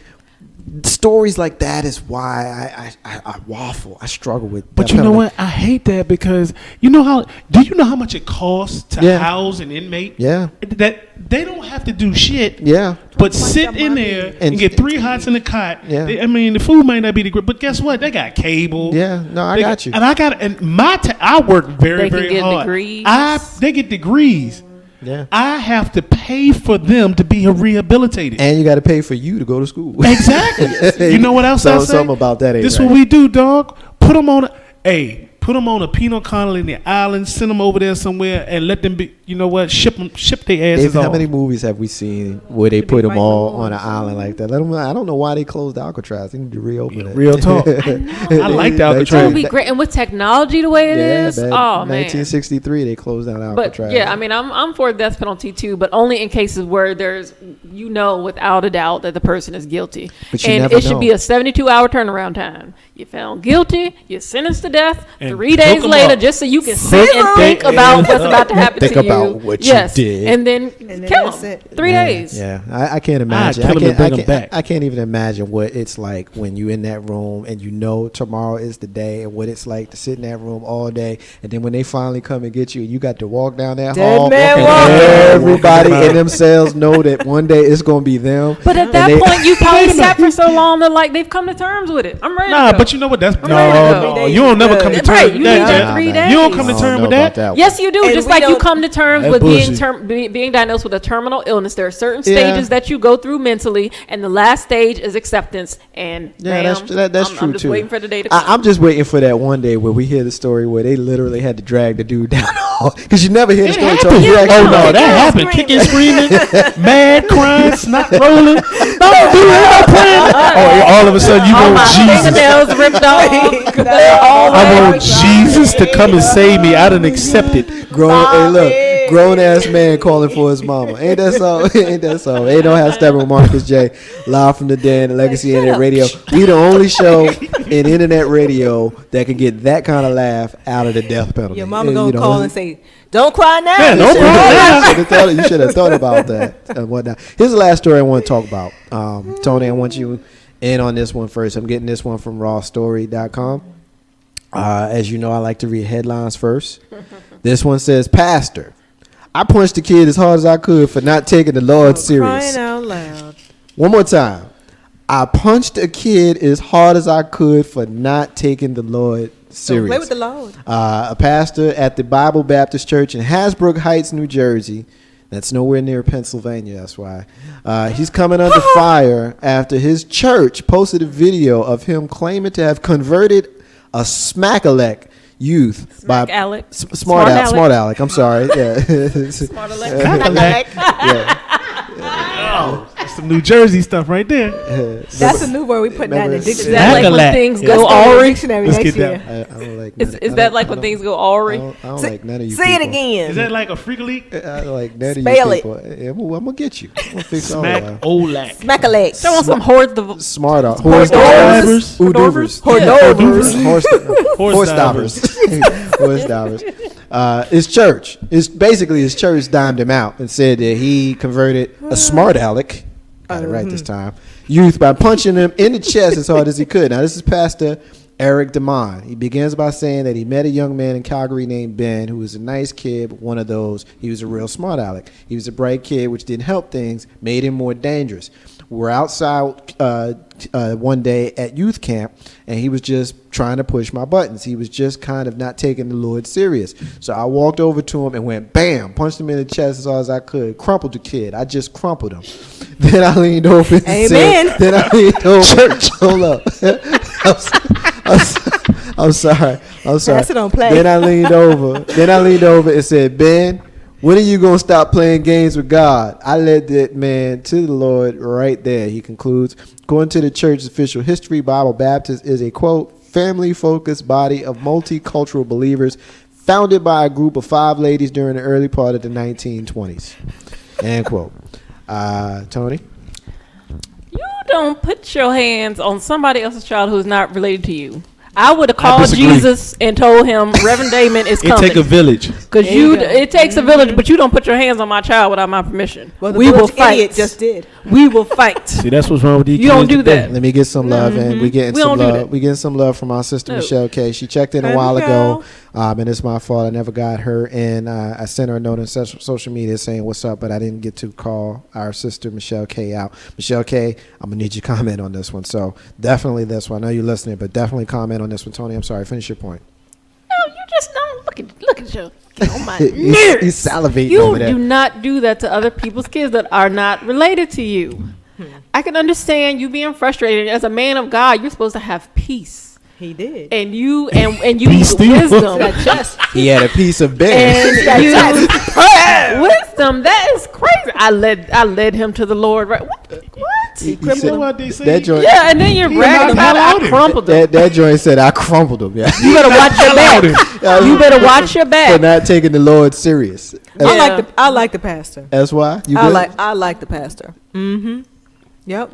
A: stories like that is why I waffle. I struggle with.
B: But you know what? I hate that because do you know how much it costs to house an inmate?
A: Yeah.
B: That they don't have to do shit.
A: Yeah.
B: But sit in there and get 3 hots in the cot.
A: Yeah.
B: I mean, the food might not be the great, but guess what? They got cable.
A: Yeah. No, I got you.
B: And I work very,
C: They can
B: very
C: get
B: hard.
C: degrees.
B: They get degrees.
A: Yeah.
B: I have to pay for them to be rehabilitated.
A: And you got to pay for you to go to school.
B: Exactly. You know what else I say?
A: Something about that ain't
B: This is
A: right.
B: what we do, dog. Put them on a penal colony in the island, send them over there somewhere, and let them be. You know what? Ship their asses off.
A: How many movies have we seen where they put them all on an island like that? I don't know why they closed Alcatraz. They need to reopen it.
B: Real talk. I like the
C: That
B: Alcatraz.
C: would be great. And with technology the way it is,
A: man.
C: oh man.
A: 1963, they closed down Alcatraz.
C: But yeah, I mean, I'm for death penalty too, but only in cases where there's, without a doubt that the person is guilty.
A: But you
C: and
A: never
C: it should
A: know.
C: be a 72-hour turnaround time. you're found guilty, you're sentenced to death.
B: And
C: 3 days
B: hook 'em
C: later,
B: up.
C: just so you can sit and think about what's about to happen
A: Think
C: to you.
A: about what you
C: yes.
A: did.
C: And then
D: then
C: kill
D: that's
C: him.
D: it.
C: 3 days.
A: Yeah, I can't imagine.
B: kill 'em and bring 'em back.
A: I can't even imagine what it's like when you're in that room and you know tomorrow is the day, and what it's like to sit in that room all day, and then when they finally come and get you, you got to walk down that
D: Dead
A: hall,
D: man
A: and
D: walking.
A: everybody in themselves know that one day it's gonna be them.
C: But at that point, you probably sat for so long that like they've come to terms with it. I'm ready to go.
B: But you know what? That's
C: ready to go.
B: no. You don't never come to
C: That's
B: terms
C: right,
B: with
C: you
B: that.
C: need that
B: Jeff.
C: 3 days.
B: You don't come to
A: I don't
B: terms
A: know
B: with
A: about
B: that.
A: one.
C: Yes, you do.
D: And
C: Just
D: we
C: like you
D: don't-
C: come to terms
B: That
C: with
B: bullshit.
C: being diagnosed with a terminal illness. There are certain
A: Yeah.
C: stages that you go through mentally, and the last stage is acceptance. And
A: Yeah,
C: ma'am,
A: that's
C: I'm
A: true
C: just
A: too.
C: waiting for the day to come.
A: I'm just waiting for that one day where we hear the story where they literally had to drag the dude down the hall, because you never hear the story until you
C: Yeah,
A: actually
B: Oh
C: no,
B: no,
A: know.
B: that happened. Kicking, screaming, mad, crying, snot rolling. Don't do it. I'm praying. Oh, all of a sudden you
C: All
B: want
C: my
B: Jesus.
C: fingernails ripped off. All
B: I
C: that.
B: want Jesus to come and save me. I done accepted.
A: Grown ass man calling for his mama. Ain't that so? Ain't that so? Ain't no have Steppin with Marcus J. Live from the den, Legacy Internet Radio. We the only show in internet radio that can get that kind of laugh out of the death penalty.
D: Your mama
A: You
D: gonna
A: know,
D: call and say, "Don't cry now."
B: Yeah, don't cry.
A: You should have thought about that and whatnot. Here's the last story I want to talk about. Tony, I want you in on this one first. I'm getting this one from rawstory.com. As you know, I like to read headlines first. This one says, Pastor, I punched the kid as hard as I could for not taking the Lord serious.
D: Crying out loud.
A: One more time. I punched a kid as hard as I could for not taking the Lord serious.
D: Don't play with the Lord.
A: A pastor at the Bible Baptist Church in Hasbrook Heights, New Jersey. That's nowhere near Pennsylvania, that's why. He's coming under fire after his church posted a video of him claiming to have converted a Smack-alec youth
C: Smack Alec.
A: Smart Alec. I'm sorry. Yeah.
C: Smart Alec.
A: Yeah.
B: Oh, that's some New Jersey stuff right there.
D: That's a new word we put down in the
C: Is
D: dictionary.
C: that like when
B: Smack-alec.
C: things
B: Yeah.
C: go
D: That's going in the
C: all
D: dictionary
B: Let's
D: next
B: get
D: year.
B: that.
A: I don't like
C: Is
A: none of-
C: that like
A: I
C: when
A: don't-
C: things go all
A: I don't like none of you
D: Say it
A: people.
D: again.
B: Is that like a freak leak?
A: I don't like none of
D: Spell
A: you
D: it.
A: people. Yeah, well, I'm going to get you. I'm going to fix all
B: Smack
A: that.
B: Olac.
D: Smack a leg.
C: Someone some horse
A: Smart out.
C: Horse
B: divers.
A: Hoodovers. Horse divers. Horse divers. His church. His church dimed him out and said that he converted a smart aleck, got it right this time, youth by punching him in the chest as hard as he could. Now, this is Pastor Eric DeMond. He begins by saying that he met a young man in Calgary named Ben who was a nice kid, but one of those, he was a real smart aleck. He was a bright kid, which didn't help things, made him more dangerous. We're outside one day at youth camp, and he was just trying to push my buttons. He was just kind of not taking the Lord serious. So I walked over to him and went, bam, punched him in the chest as hard as I could, crumpled the kid. I just crumpled him. Then I leaned over and
D: Amen.
A: said, then I leaned over. Hold up. I'm sorry.
D: Pass it on play.
A: Then I leaned over and said, Ben, when are you going to stop playing games with God? I led that man to the Lord right there, he concludes. According to the church's official history, Bible Baptist is a, quote, family-focused body of multicultural believers founded by a group of 5 ladies during the early part of the 1920s. End quote. Tony?
C: You don't put your hands on somebody else's child who's not related to you. I would have called
B: disagree.
C: Jesus and told him Reverend Damon is
B: It
C: coming.
B: take a village.
C: Because
D: There you go.
C: it takes a village, but you don't put your hands on my child without my permission.
D: Well, the
C: we will
D: village idiot
C: fight.
D: just did.
C: We will fight.
B: See, that's what's wrong with these
C: You don't
B: kids
C: do
B: today.
C: that.
A: Let me get some love, and we getting
C: We
A: some
C: don't do
A: love.
C: that.
A: We getting some love from our sister
C: No.
A: Michelle K. She checked in a
D: Hey,
A: while ago,
D: Michelle.
A: and it's my fault. I never got her, and I sent her a note on social media saying what's up, but I didn't get to call our sister Michelle K out. Michelle K, I'm gonna need you to comment on this one. So definitely this one. I know you're listening, but definitely comment on this one. Tony, I'm sorry. Finish your point.
C: No, you just don't look at you. Get on my
A: He's
C: nerves.
A: salivating
C: You
A: over there.
C: do not do that to other people's kids that are not related to you. I can understand you being frustrated. As a man of God, you're supposed to have peace.
D: He did.
C: And you and you
B: Be
C: use
B: still.
C: wisdom.
A: He had a piece of Ben.
C: And you wisdom. That is crazy. I led him to the Lord. Right? What?
A: He
B: You
A: said-
B: know what they say?
A: that joint.
C: Yeah, and then you're bragging
B: knocked
C: about
B: him
C: I
B: out.
C: crumpled him.
A: That joint said I crumpled him. Yeah.
C: You better watch your back. You better watch your
A: For
C: back.
A: not taking the Lord serious.
C: Yeah.
D: I like the pastor.
A: That's why you
D: I
A: good?
D: like the pastor. Mm-hmm. Yep.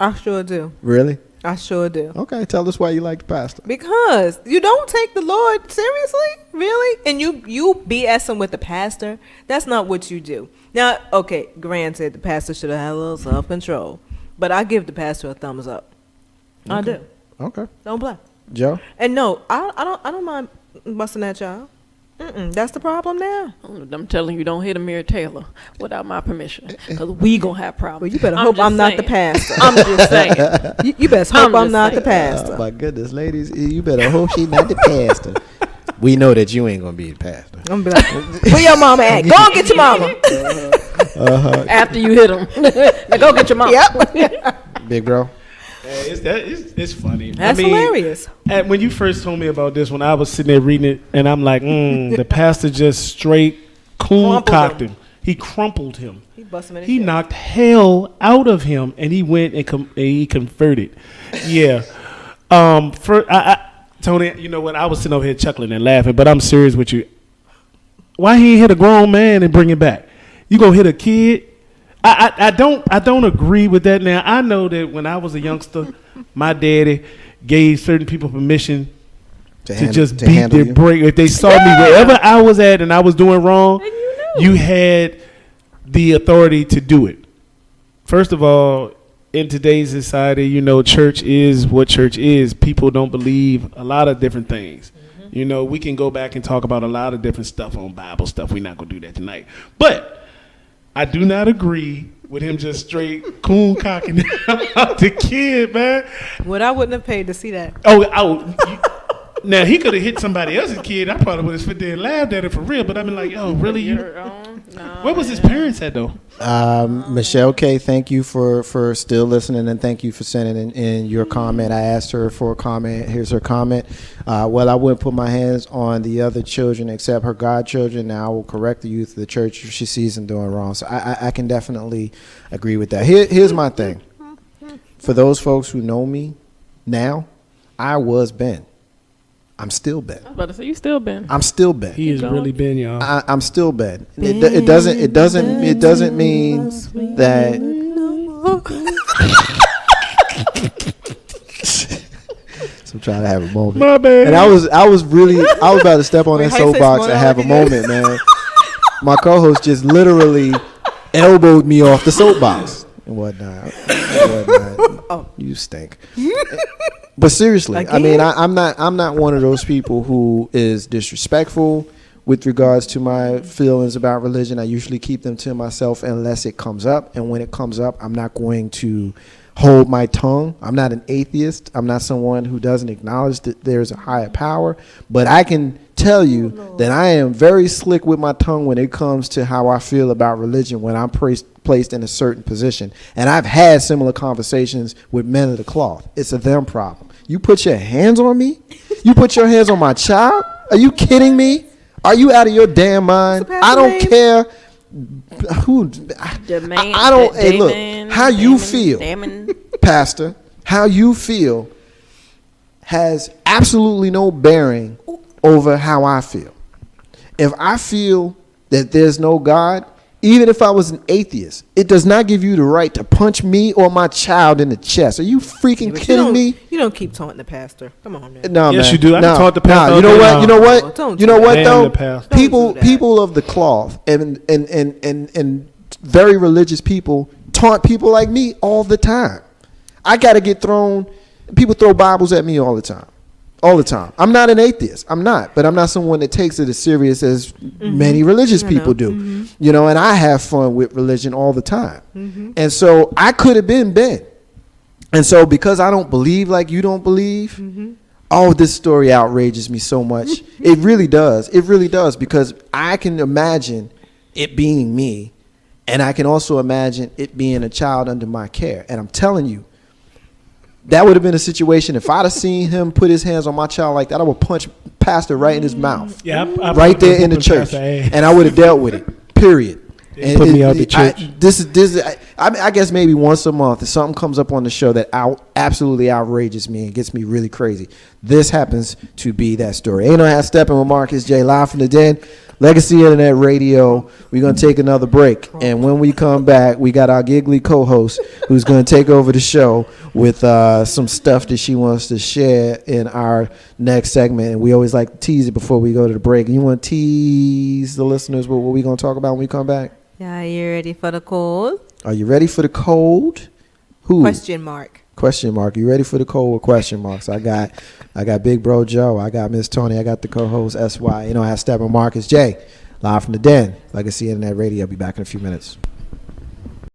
D: I sure do.
A: Really?
D: I sure do.
A: Okay, tell us why you like the pastor.
D: Because you don't take the Lord seriously, really, and you BSing with the pastor. That's not what you do. Now, okay, granted, the pastor should have had a little self-control, but I give the pastor a thumbs up. I do.
A: Okay.
D: Don't play.
A: Joe?
D: And no, I don't mind busting that child. That's the problem now.
C: I'm telling you, don't hit Amir Taylor without my permission, because we gonna have problems.
D: Well, you better hope I'm not the pastor.
C: I'm just saying.
D: You better hope I'm not the pastor.
A: Oh, my goodness, ladies, you better hope she's not the pastor. We know that you ain't going to be the pastor.
D: I'm gonna be like, where your mama at? Go and get your mama.
C: After you hit him. Now go get your mom.
D: Yep.
A: Big bro?
B: It's funny.
D: That's hilarious.
B: When you first told me about this, when I was sitting there reading it, and I'm like, the pastor just straight cocked him. He crumpled him.
D: He busted him in his
B: He
D: chest.
B: knocked hell out of him, and he went and he converted. Yeah. Tony, you know what? I was sitting over here chuckling and laughing, but I'm serious with you. Why he ain't hit a grown man and bring it back? You gonna hit a kid? I don't agree with that. Now I know that when I was a youngster, my daddy gave certain people permission to just beat their break. If they saw me wherever I was at and I was doing wrong, you had the authority to do it. First of all, in today's society, you know, church is what church is. People don't believe a lot of different things. Mm-hmm. You know, we can go back and talk about a lot of different stuff on Bible stuff. We're not going to do that tonight. But I do not agree with him just straight coon cocking the kid, man.
D: What I wouldn't have paid to see that.
B: Now, he could have hit somebody else's kid. I probably would have sit there and laughed at it for real. But I've been like, yo, really? Where was his parents at, though?
A: Michelle K., thank you for still listening, and thank you for sending in your comment. I asked her for a comment. Here's her comment. Well, I wouldn't put my hands on the other children except her godchildren. Now I will correct the youth of the church if she sees them doing wrong. So I can definitely agree with that. Here's my thing. For those folks who know me now, I was Ben. I'm still Ben.
C: I was about to say, you still Ben.
A: I'm still Ben.
B: He has really been, y'all.
A: I'm still Ben. It doesn't mean that. So I'm trying to have a moment.
B: My bad.
A: And I was about to step on that soapbox and have a moment, man. My co-host just literally elbowed me off the soapbox and whatnot. Oh, you stink. But seriously,
D: Again?
A: I mean, I'm not one of those people who is disrespectful with regards to my feelings about religion. I usually keep them to myself unless it comes up. And when it comes up, I'm not going to hold my tongue. I'm not an atheist. I'm not someone who doesn't acknowledge that there's a higher power. But I can tell you that I am very slick with my tongue when it comes to how I feel about religion when I'm placed in a certain position. And I've had similar conversations with men of the cloth. It's a them problem. You put your hands on me? You put your hands on my child? Are you kidding me? Are you out of your damn mind? I don't care who. I don't. Hey, look. How you feel, Pastor? How you feel has absolutely no bearing over how I feel. If I feel that there's no God, even if I was an atheist, it does not give you the right to punch me or my child in the chest. Are you freaking kidding me?
D: You don't keep taunting the pastor. Come on, man.
A: No,
B: yes,
A: man.
B: you do. I taught the pastor.
A: You know what? You know what?
D: Don't
A: You know
D: do
A: what
B: that.
A: though?
B: Damn the pastor.
A: People of the cloth and very religious people taunt people like me all the time. I gotta get thrown. People throw Bibles at me all the time. All the time. I'm not an atheist. I'm not. But I'm not someone that takes it as serious as many religious people do. You know, and I have fun with religion all the time. And so I could have been Ben. And so because I don't believe like you don't believe, oh, this story outrages me so much. It really does. It really does. Because I can imagine it being me. And I can also imagine it being a child under my care. And I'm telling you, that would have been a situation if I'd have seen him put his hands on my child like that. I would punch Pastor right in his mouth.
B: Yeah, I
A: right there in the church, and I would have dealt with it. Period.
B: Put me out the church.
A: I guess maybe once a month, if something comes up on the show that absolutely outrages me and gets me really crazy, this happens to be that story. Ain't no half stepping with Marcus J. Live from the Den, Legacy Internet Radio. We're going to take another break. And when we come back, we got our giggly co-host who's going to take over the show with some stuff that she wants to share in our next segment. And we always like to tease it before we go to the break. You want to tease the listeners what we're going to talk about when we come back?
D: Yeah, you ready for the call?
A: Are you ready for the cold? Who?
D: Question mark.
A: Question mark. You ready for the cold with question marks? I got Big Bro Joe. I got Miss Tony. I got the co-host SY. You know, I have Steppin Marcus J. Live from the Den. Legacy Internet Radio. I'll be back in a few minutes.